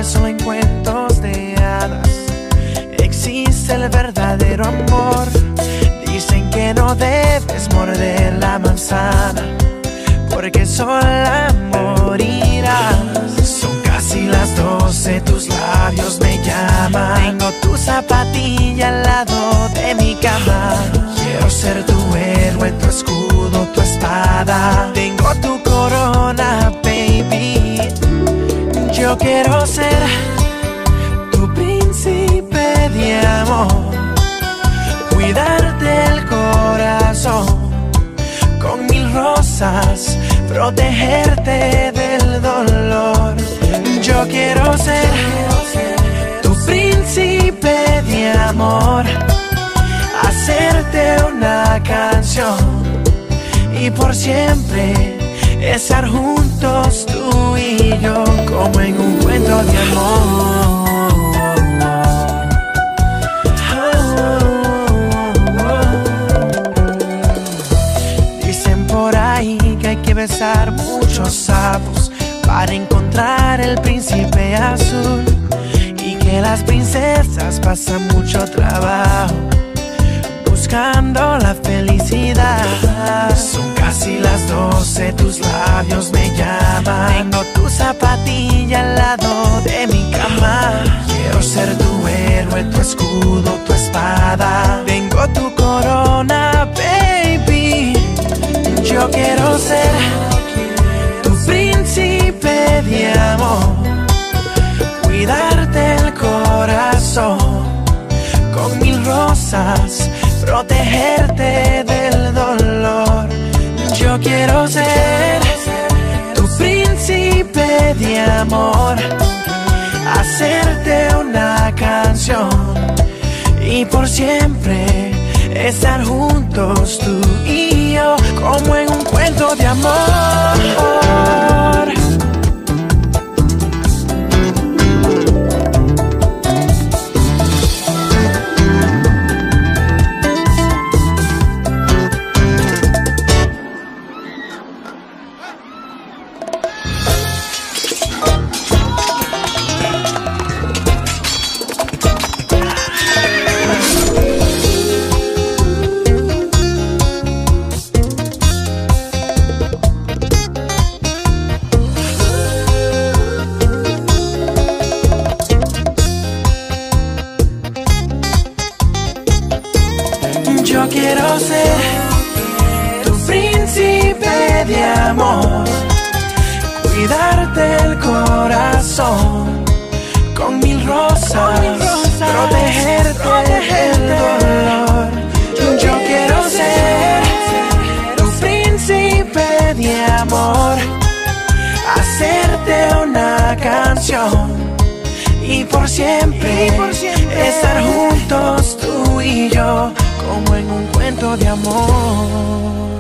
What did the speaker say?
que solo en cuentos de hadas existe el verdadero amor. Dicen que no debes morder la manzana porque sola morirás. Son casi las 12, tus labios me llaman. Tengo tu zapatilla al lado de mi cama. Quiero ser tu héroe, tu escudo, tu espada. Tengo tu corona, baby. Yo quiero ser tu príncipe de amor, cuidarte el corazón con 1000 rosas, protegerte del dolor. Yo quiero ser tu príncipe de amor, hacerte una canción y por siempre estar juntos tú y yo, como en un cuento de amor. Dicen por ahí que hay que besar muchos sapos para encontrar el príncipe azul, y que las princesas pasan mucho trabajo buscando la felicidad. Son casi las 12, tus labios me llaman. Tengo tu zapatilla al lado de mi cama. Quiero ser tu héroe, tu escudo, tu espada. Tengo tu corona, baby. Yo quiero ser tu príncipe de amor, cuidarte el corazón con 1000 rosas, protegerte del dolor. Yo quiero ser tu príncipe de amor, hacerte una canción y por siempre estar juntos tú y yo, como en un cuento de amor. Yo quiero ser tu príncipe de amor, cuidarte el corazón con 1000 rosas, protegerte del dolor. Yo quiero ser tu príncipe de amor, hacerte una canción y por siempre estar juntos tú y yo, como en un cuento de amor.